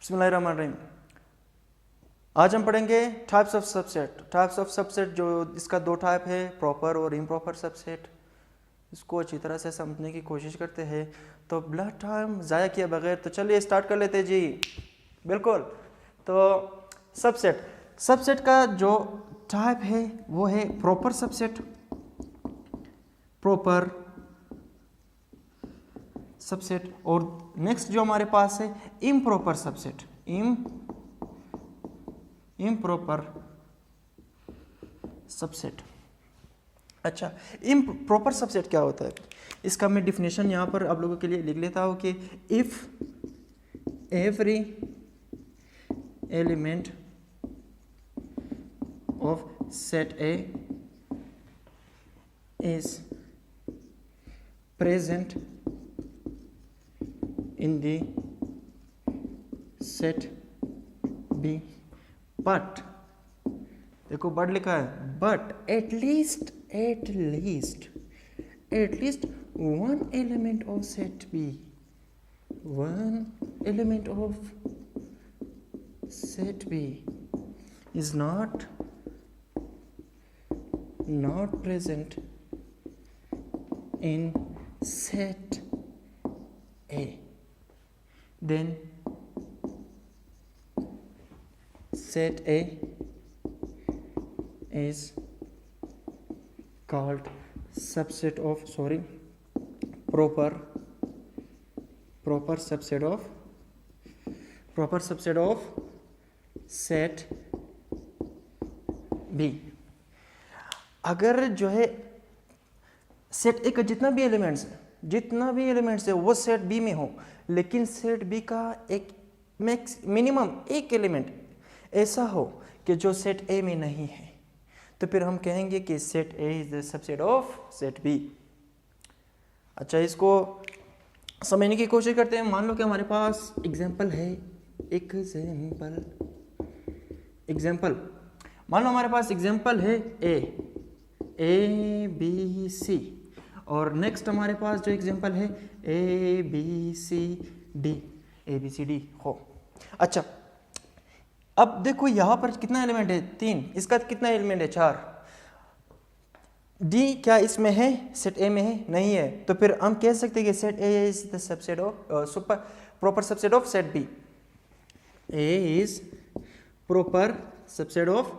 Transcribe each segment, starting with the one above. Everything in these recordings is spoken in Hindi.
बिस्मिल्लाहिर्रहमानिर्रहीम। आज हम पढ़ेंगे types of subset. Types of subset जो इसका दो टाइप है, प्रॉपर और इम्प्रॉपर सबसेट। इसको अच्छी तरह से समझने की कोशिश करते हैं। तो बिला टाइम ज़ाया किए बगैर तो चलिए स्टार्ट कर लेते जी। बिल्कुल। तो सबसेट सबसेट का जो टाइप है वो है प्रॉपर सबसेट, प्रॉपर सबसेट। और नेक्स्ट जो हमारे पास है इम्प्रॉपर सबसेट, इम्प्रॉपर सबसेट। अच्छा, इम्प्रॉपर सबसेट क्या होता है? इसका मैं डिफिनेशन यहाँ पर आप लोगों के लिए लिख लेता हूँ कि if every element of set A is present in the set B, but देखो बट लिखा है, but at least one element of set B, one element of set B is not present in set A, then set A is called subset of proper subset of set B। अगर जो है सेट ए का जितना भी एलिमेंट्स है वो सेट बी में हो, लेकिन सेट बी का एक मिनिमम एक एलिमेंट ऐसा हो कि जो सेट ए में नहीं है, तो फिर हम कहेंगे कि set A is the subset of set B. अच्छा, इसको समझने की कोशिश करते हैं। मान लो कि हमारे पास एग्जांपल है, एग्जांपल मान लो हमारे पास एग्जांपल है ए बी सी, और नेक्स्ट हमारे पास जो एग्जांपल है ए बी सी डी हो। अच्छा, अब देखो यहाँ पर कितना एलिमेंट है? 3। इसका कितना एलिमेंट है? 4। डी क्या इसमें है? सेट ए में है? नहीं है। तो फिर हम कह सकते हैं कि set A is the subset of proper subset of set B. A is proper subset of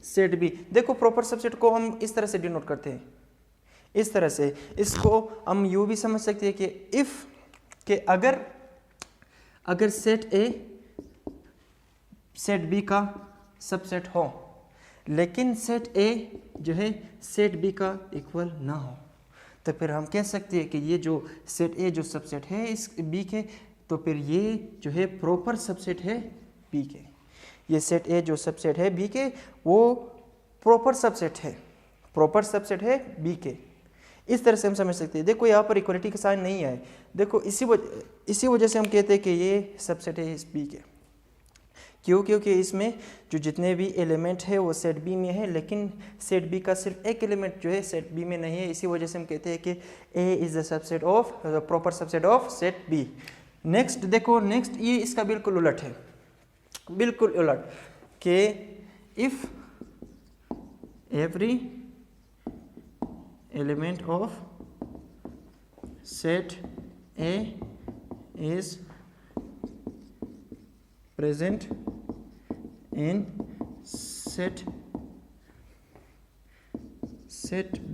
set B. देखो प्रॉपर सबसेट को हम इस तरह से डिनोट करते हैं, इस तरह से। इसको हम यूं भी समझ सकते हैं कि इफ के अगर सेट ए सेट बी का सबसेट हो, लेकिन सेट ए जो है सेट बी का इक्वल ना हो, तो फिर हम कह सकते हैं कि ये जो सेट ए जो सबसेट है इस बी के, तो फिर ये जो है प्रॉपर सबसेट है बी के। ये सेट ए जो सबसेट है बी के वो प्रॉपर सबसेट है बी के। इस तरह से हम समझ सकते हैं। देखो यहाँ पर इक्वलिटी का साइन नहीं है। देखो इसी वजह से हम कहते हैं कि ये सबसेट है इस बी के। क्यों? क्योंकि इसमें जो जितने भी एलिमेंट है वो सेट बी में है, लेकिन सेट बी का सिर्फ एक एलिमेंट जो है सेट बी में नहीं है। इसी वजह से हम कहते हैं कि A is the subset of proper subset of set B. Next देखो, नेक्स्ट ये इसका बिल्कुल उलट है, बिल्कुल उलट कि if every element of set A is present in set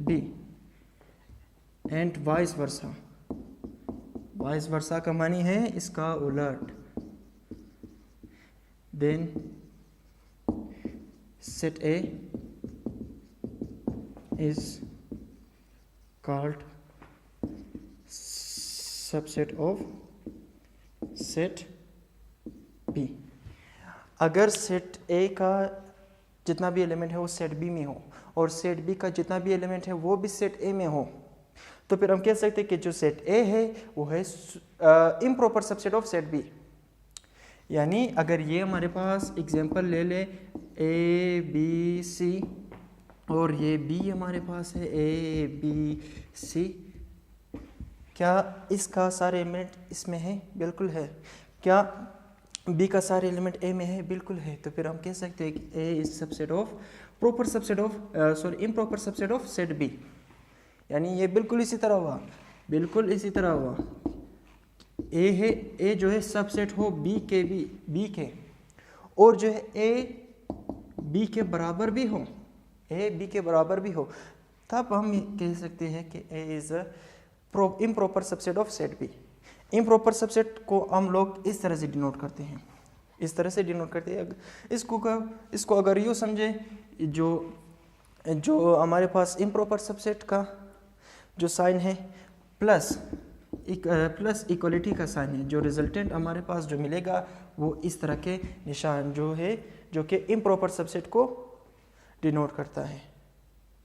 B and vice versa का मानी है इसका उलट, then set A is called subset of set B। अगर सेट A का जितना भी एलिमेंट है वो सेट B में हो, और सेट B का जितना भी एलिमेंट है वो भी सेट A में हो, तो फिर हम कह सकते हैं कि जो सेट A है वो है improper subset of set B। यानी अगर ये हमारे पास एग्जांपल ले ले ए बी सी, और ये बी हमारे पास है ए बी सी, क्या इसका सारे एलिमेंट इसमें है? बिल्कुल है। क्या बी का सारे एलिमेंट ए में है, बिल्कुल है, तो फिर हम कह सकते हैं कि A is subset of proper subset of improper subset of set B. यानी ये बिल्कुल इसी तरह हुआ, बिल्कुल इसी तरह हुआ, ए है, ए जो है सबसेट हो बी के और जो है ए बी के बराबर भी हो, ए बी के बराबर भी हो, तब हम कह सकते हैं कि A is improper subset of set B. Improper subset को हम लोग इस तरह से डिनोट करते हैं, इस तरह से डिनोट करते हैं। इसको अगर यूँ समझे, जो हमारे पास इम्प्रॉपर सबसेट का जो साइन है प्लस इक्वलिटी का साइन है, जो रिजल्टेंट हमारे पास जो मिलेगा वो इस तरह के निशान जो है, जो कि इम्प्रॉपर सबसेट को डिनोट करता है।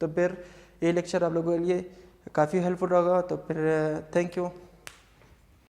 तो फिर ये लेक्चर आप लोगों के लिए काफ़ी हेल्पफुल होगा। तो फिर थैंक यू।